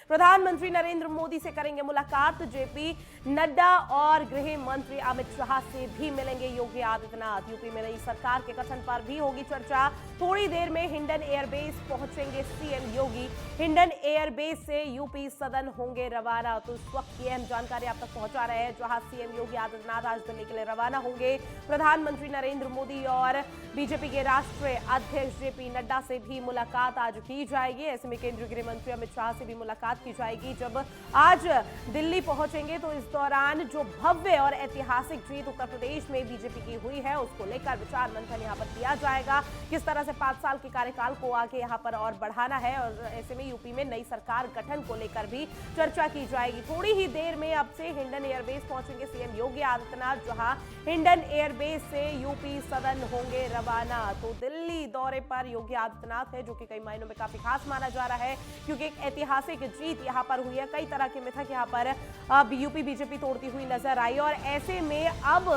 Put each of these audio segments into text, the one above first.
प्रधानमंत्री नरेंद्र मोदी से करेंगे मुलाकात। जेपी नड्डा और गृह मंत्री अमित शाह से भी मिलेंगे योगी आदित्यनाथ। यूपी में नई सरकार के गठन पर भी होगी चर्चा। थोड़ी देर में हिंडन एयरबेस पहुंचेंगे सीएम योगी। हिंडन एयरबेस से यूपी सदन होंगे रवाना। तो इस वक्त की अहम जानकारी आप तक पहुंचा रहे हैं, जहां सीएम योगी आदित्यनाथ आज दिल्ली के लिए रवाना होंगे। प्रधानमंत्री नरेंद्र मोदी और बीजेपी के राष्ट्रीय अध्यक्ष जेपी नड्डा से भी मुलाकात आज की जाएगी। ऐसे में केंद्रीय गृह मंत्री अमित शाह से भी मुलाकात की जाएगी। जब आज दिल्ली पहुंचेंगे तो इस दौरान जो भव्य और ऐतिहासिक जीत उत्तर प्रदेश में बीजेपी की हुई है, उसको लेकर विचार मंथन यहां पर किया जाएगा। किस तरह से 5 साल के कार्यकाल को आगे यहां पर और बढ़ाना है, और ऐसे में यूपी में नई सरकार गठन को लेकर भी चर्चा की जाएगी। थोड़ी ही देर में अब से हिंडन एयरबेस पहुंचेंगे सीएम योगी आदित्यनाथ, जहां हिंडन एयरबेस से यूपी सदन होंगे रवाना। तो दिल्ली दौरे पर योगी आदित्यनाथ है, जो कि कई मायनों में काफी खास माना जा रहा है, क्योंकि एक ऐतिहासिक जीत यहां पर हुई है। कई तरह के मिथक यहां पर अब यूपी बीजेपी तोड़ती हुई नजर आई, और ऐसे में अब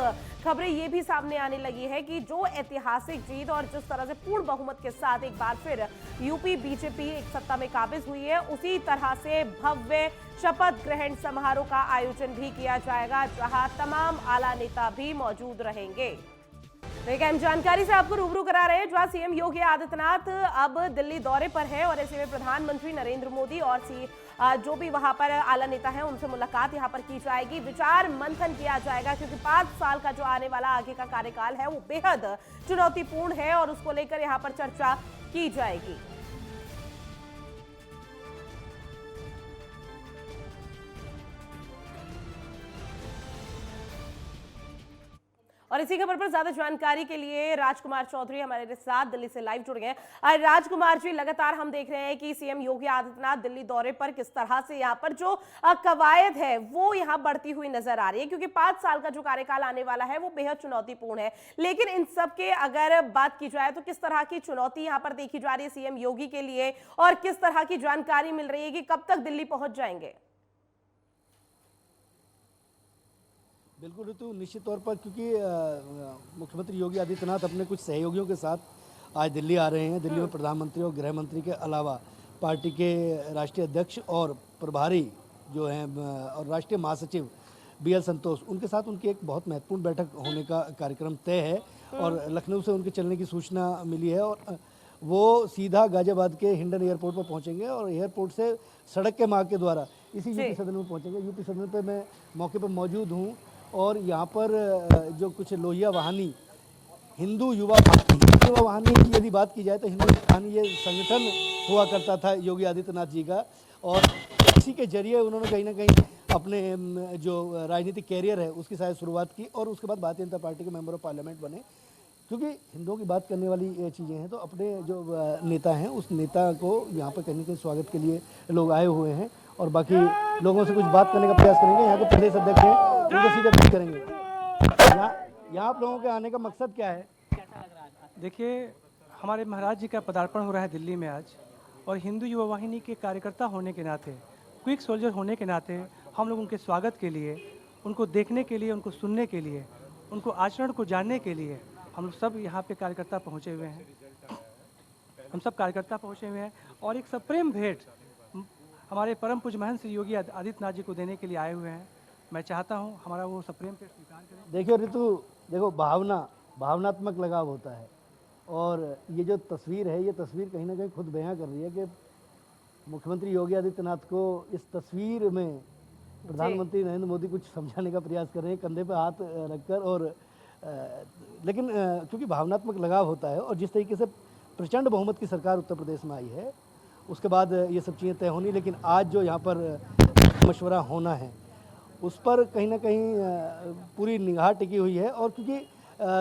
खबरें ये भी सामने आने लगी है कि जो ऐतिहासिक जीत और जिस तरह से पूर्ण बहुमत के साथ एक बार फिर यूपी बीजेपी एक सत्ता में काबिज हुई है, उसी तरह से भव्य शपथ ग्रहण समारोह का आयोजन भी किया जाएगा, जहां तमाम आला नेता भी मौजूद रहेंगे। एक अहम जानकारी से आपको रूबरू करा रहे हैं, जहां सीएम योगी आदित्यनाथ अब दिल्ली दौरे पर है, और ऐसे में प्रधानमंत्री नरेंद्र मोदी और जो भी वहां पर आला नेता हैं उनसे मुलाकात यहां पर की जाएगी। विचार मंथन किया जाएगा, क्योंकि 5 साल का जो आने वाला आगे का कार्यकाल है वो बेहद चुनौतीपूर्ण है, और उसको लेकर यहां पर चर्चा की जाएगी। और इसी खबर पर ज्यादा जानकारी के लिए राजकुमार चौधरी हमारे साथ दिल्ली से लाइव जुड़ गए हैं। राजकुमार जी, लगातार हम देख रहे हैं कि सीएम योगी आदित्यनाथ दिल्ली दौरे पर किस तरह से यहाँ पर जो कवायद है वो यहाँ बढ़ती हुई नजर आ रही है, क्योंकि 5 साल का जो कार्यकाल आने वाला है वो बेहद चुनौतीपूर्ण है। लेकिन इन सब के अगर बात की जाए तो किस तरह की चुनौती यहाँ पर देखी जा रही है सीएम योगी के लिए, और किस तरह की जानकारी मिल रही है कि कब तक दिल्ली पहुंच जाएंगे? बिल्कुल ऋतु, निश्चित तौर पर क्योंकि मुख्यमंत्री योगी आदित्यनाथ अपने कुछ सहयोगियों के साथ आज दिल्ली आ रहे हैं। दिल्ली में प्रधानमंत्री और गृह मंत्री के अलावा पार्टी के राष्ट्रीय अध्यक्ष और प्रभारी जो हैं और राष्ट्रीय महासचिव BL संतोष, उनके साथ उनकी एक बहुत महत्वपूर्ण बैठक होने का कार्यक्रम तय है, और लखनऊ से उनके चलने की सूचना मिली है, और वो सीधा गाजियाबाद के हिंडन एयरपोर्ट पर पहुंचेंगे, और एयरपोर्ट से सड़क के मार्ग के द्वारा इसी यूपी सदन में पहुंचेंगे। यूपी सदन पे मैं मौके पर मौजूद हूं, और यहाँ पर जो कुछ लोहिया वाहिनी हिंदू युवा वाहिनी की यदि बात की जाए तो हिंदू वाहिनी ये संगठन हुआ करता था योगी आदित्यनाथ जी का, और इसी के जरिए उन्होंने कहीं ना कहीं अपने जो राजनीतिक कैरियर है उसकी शायद शुरुआत की, और उसके बाद भारतीय जनता पार्टी के मेंबर ऑफ पार्लियामेंट बने। क्योंकि हिंदुओं की बात करने वाली चीज़ें हैं, तो अपने जो नेता हैं उस नेता को यहाँ पर कहीं ना कहीं स्वागत के लिए लोग आए हुए हैं, और बाकी लोगों से कुछ बात करने का प्रयास करेंगे। यहाँ के प्रदेश अध्यक्ष हैं, उनको सीधे बात करेंगे। यहाँ आप लोगों के आने का मकसद क्या है? देखिए, हमारे महाराज जी का पदार्पण हो रहा है दिल्ली में आज, और हिंदू युवा वाहिनी के कार्यकर्ता होने के नाते, क्विक सोल्जर होने के नाते हम लोग उनके स्वागत के लिए, उनको देखने के लिए, उनको सुनने के लिए, उनको आचरण को जानने के लिए हम लोग सब यहाँ पे कार्यकर्ता पहुँचे हुए हैं। हम सब कार्यकर्ता पहुँचे हुए हैं, और एक सप्रेम भेंट हमारे परम पूज्य महंत श्री योगी आदित्यनाथ जी को देने के लिए आए हुए हैं। मैं चाहता हूं हमारा वो सप्रेम पे स्वीकार करें। देखिए ऋतु, देखो भावनात्मक लगाव होता है, और ये जो तस्वीर है, ये तस्वीर कहीं ना कहीं खुद बयां कर रही है कि मुख्यमंत्री योगी आदित्यनाथ को इस तस्वीर में प्रधानमंत्री नरेंद्र मोदी कुछ समझाने का प्रयास कर रहे हैं, कंधे पे हाथ रखकर। और लेकिन क्योंकि भावनात्मक लगाव होता है, और जिस तरीके से प्रचंड बहुमत की सरकार उत्तर प्रदेश में आई है, उसके बाद ये सब चीज़ें तय होनी। लेकिन आज जो यहाँ पर मशवरा होना है उस पर कहीं ना कहीं पूरी निगाह टिकी हुई है, और क्योंकि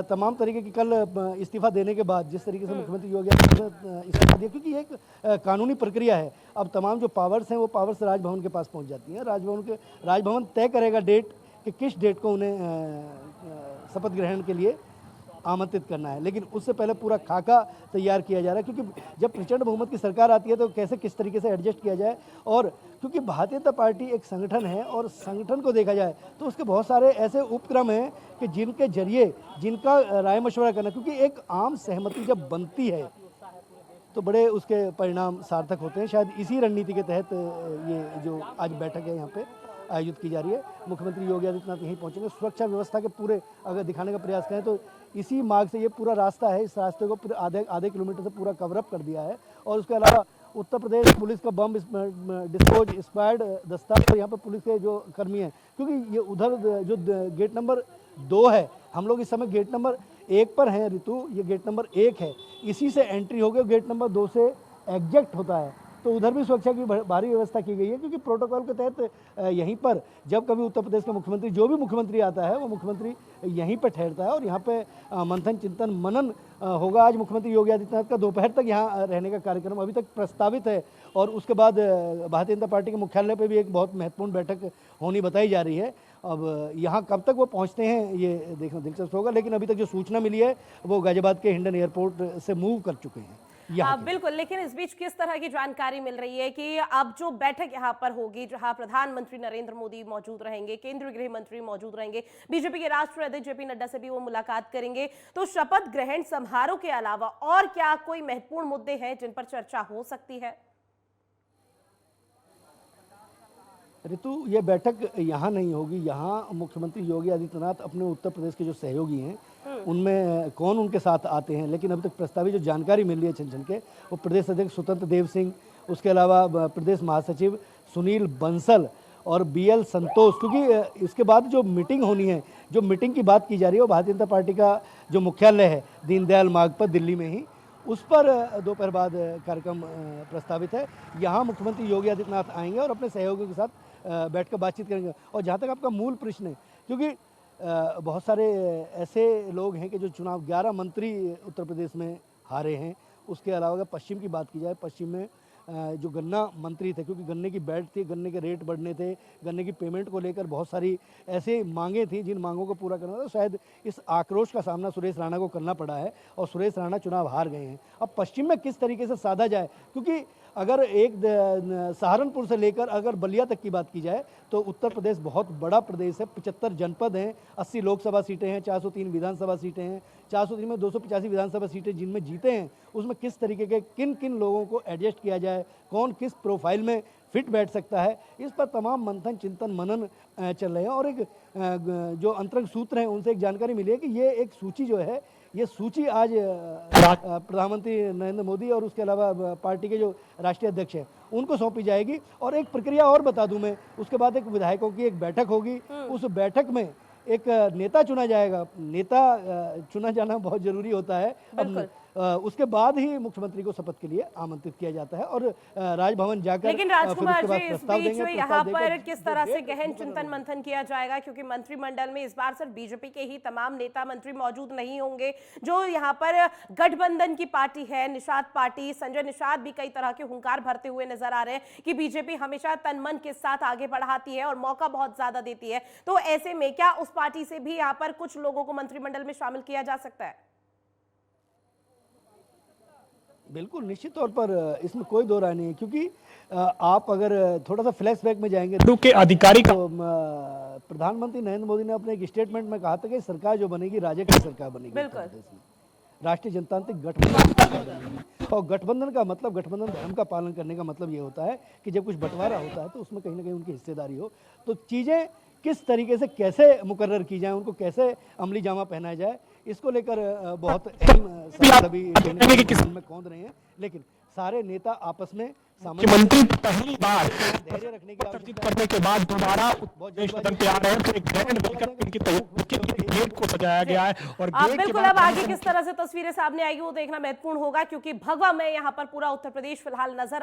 तमाम तरीके की कल इस्तीफा देने के बाद जिस तरीके से मुख्यमंत्री योगी आदित्यनाथ ने इस्तीफा दिया, क्योंकि ये एक कानूनी प्रक्रिया है, अब तमाम जो पावर्स हैं वो पावर्स राजभवन के पास पहुंच जाती हैं। राजभवन तय करेगा डेट कि किस डेट को उन्हें शपथ ग्रहण के लिए आमंत्रित करना है, लेकिन उससे पहले पूरा खाका तैयार किया जा रहा है, क्योंकि जब प्रचंड बहुमत की सरकार आती है तो कैसे किस तरीके से एडजस्ट किया जाए। और क्योंकि भारतीय जनता पार्टी एक संगठन है, और संगठन को देखा जाए तो उसके बहुत सारे ऐसे उपक्रम हैं कि जिनके जरिए जिनका राय मशवरा करना, क्योंकि एक आम सहमति जब बनती है तो बड़े उसके परिणाम सार्थक होते हैं। शायद इसी रणनीति के तहत ये जो आज बैठक है यहाँ पे आयोजित की जा रही है। मुख्यमंत्री योगी आदित्यनाथ यहीं पहुंचेंगे। सुरक्षा व्यवस्था के पूरे अगर दिखाने का प्रयास करें तो इसी मार्ग से ये पूरा रास्ता है, इस रास्ते को पूरे आधे किलोमीटर से पूरा कवरअप कर दिया है। और उसके अलावा उत्तर प्रदेश पुलिस का बम डिस्पोज स्क्वाड दस्ता और यहाँ पर पुलिस के जो कर्मी हैं, क्योंकि ये उधर जो गेट नंबर 2 है, हम लोग इस समय गेट नंबर 1 पर हैं ऋतु, ये गेट नंबर 1 है, इसी से एंट्री हो गई, गेट नंबर 2 से एग्जिट होता है। तो उधर भी सुरक्षा की भारी व्यवस्था की गई है, क्योंकि प्रोटोकॉल के तहत यहीं पर जब कभी उत्तर प्रदेश का मुख्यमंत्री, जो भी मुख्यमंत्री आता है वो मुख्यमंत्री यहीं पर ठहरता है और यहाँ पे मंथन चिंतन मनन होगा। आज मुख्यमंत्री योगी आदित्यनाथ का दोपहर तक यहाँ रहने का कार्यक्रम अभी तक प्रस्तावित है और उसके बाद भारतीय जनता पार्टी के मुख्यालय पर भी एक बहुत महत्वपूर्ण बैठक होनी बताई जा रही है। अब यहाँ कब तक वो पहुँचते हैं ये देखना दिलचस्प होगा, लेकिन अभी तक जो सूचना मिली है वो गाजियाबाद के हिंडन एयरपोर्ट से मूव कर चुके हैं। बिल्कुल, लेकिन इस बीच किस तरह की जानकारी मिल रही है कि अब जो बैठक यहाँ पर होगी, जहाँ प्रधानमंत्री नरेंद्र मोदी मौजूद रहेंगे, केंद्रीय गृह मंत्री मौजूद रहेंगे, बीजेपी के राष्ट्रीय अध्यक्ष जेपी नड्डा से भी वो मुलाकात करेंगे, तो शपथ ग्रहण समारोह के अलावा और क्या कोई महत्वपूर्ण मुद्दे हैं जिन पर चर्चा हो सकती है? ऋतु, ये बैठक यहाँ नहीं होगी। यहाँ मुख्यमंत्री योगी आदित्यनाथ अपने उत्तर प्रदेश के जो सहयोगी हैं उनमें कौन उनके साथ आते हैं, लेकिन अभी तक प्रस्तावित जो जानकारी मिल रही है छन के, वो प्रदेश अध्यक्ष स्वतंत्र देव सिंह, उसके अलावा प्रदेश महासचिव सुनील बंसल और BL संतोष, क्योंकि इसके बाद जो मीटिंग होनी है, जो मीटिंग की बात की जा रही है वो भारतीय जनता पार्टी का जो मुख्यालय है दीनदयाल मार्ग पर दिल्ली में ही, उस पर दोपहर बाद कार्यक्रम प्रस्तावित है। यहाँ मुख्यमंत्री योगी आदित्यनाथ आएंगे और अपने सहयोगियों के साथ बैठकर बातचीत करेंगे। और जहाँ तक आपका मूल प्रश्न है, क्योंकि बहुत सारे ऐसे लोग हैं कि जो चुनाव 11 मंत्री उत्तर प्रदेश में हारे हैं, उसके अलावा अगर पश्चिम की बात की जाए, पश्चिम में जो गन्ना मंत्री थे, क्योंकि गन्ने की बैठ थी, गन्ने के रेट बढ़ने थे, गन्ने की पेमेंट को लेकर बहुत सारी ऐसे मांगें थी जिन मांगों को पूरा करना था। शायद इस आक्रोश का सामना सुरेश राणा को करना पड़ा है और सुरेश राणा चुनाव हार गए हैं। अब पश्चिम में किस तरीके से साधा जाए, क्योंकि अगर एक सहारनपुर से लेकर अगर बलिया तक की बात की जाए तो उत्तर प्रदेश बहुत बड़ा प्रदेश है। 75 जनपद हैं, 80 लोकसभा सीटें हैं, 403 विधानसभा सीटें हैं, 403 में 285 विधानसभा सीटें जिनमें जीते हैं, उसमें किस तरीके के किन किन लोगों को एडजस्ट किया जाए, कौन किस प्रोफाइल में फिट बैठ सकता है, इस पर तमाम मंथन चिंतन मनन चल रहे हैं। और एक जो अंतरंग सूत्र हैं उनसे एक जानकारी मिली है कि ये एक सूची जो है, ये सूची आज प्रधानमंत्री नरेंद्र मोदी और उसके अलावा पार्टी के जो राष्ट्रीय अध्यक्ष हैं उनको सौंपी जाएगी। और एक प्रक्रिया और बता दूं मैं, उसके बाद एक विधायकों की एक बैठक होगी, उस बैठक में एक नेता चुना जाएगा। नेता चुना जाना बहुत जरूरी होता है। अब उसके बाद ही मुख्यमंत्री को शपथ के लिए आमंत्रित किया जाता है और राजभवन जाकर, लेकिन राजकुमार जी, इस बीच में यहाँ पर किस तरह से गहन चिंतन मंथन किया जाएगा, क्योंकि मंत्रिमंडल में इस बार सिर्फ बीजेपी के ही तमाम नेता मंत्री मौजूद नहीं होंगे। जो यहाँ पर गठबंधन की पार्टी है, निषाद पार्टी, संजय निषाद भी कई तरह के हुंकार भरते हुए नजर आ रहे हैं कि बीजेपी हमेशा तन मन के साथ आगे बढ़ाती है और मौका बहुत ज्यादा देती है। तो ऐसे में क्या उस पार्टी से भी यहाँ पर कुछ लोगों को मंत्रिमंडल में शामिल किया जा सकता है? बिल्कुल, निश्चित तौर पर इसमें कोई दो राय नहीं है, क्योंकि आप अगर थोड़ा सा फ्लैशबैक में जाएंगे के अधिकारी का, तो प्रधानमंत्री नरेंद्र मोदी ने अपने एक स्टेटमेंट में कहा था कि सरकार जो बनेगी राजग की सरकार बनेगी, उत्तर प्रदेश में राष्ट्रीय जनतांत्रिक गठबंधन। और गठबंधन का मतलब, गठबंधन धर्म का पालन करने का मतलब ये होता है कि जब कुछ बंटवारा होता है तो उसमें कहीं ना कहीं उनकी हिस्सेदारी हो। तो चीज़ें किस तरीके से कैसे मुकर्रर की जाए, उनको कैसे अमली जामा पहनाया जाए, इसको लेकर बहुत अहम सवाल अभी में कौंध रहे हैं। लेकिन सारे नेता आपस में मुख्यमंत्री पहली बार धैर्य रखने की चर्चित करने के बाद दोबारा सदन पे आ रहे हैं, तो एक ग्रैंड वेलकम इनकी गेट को सजाया गया है। और बिल्कुल, अब आगे किस तरह से तस्वीरें सामने आएगी वो देखना महत्वपूर्ण होगा, क्योंकि भगवा में यहाँ पर पूरा उत्तर प्रदेश फिलहाल नजर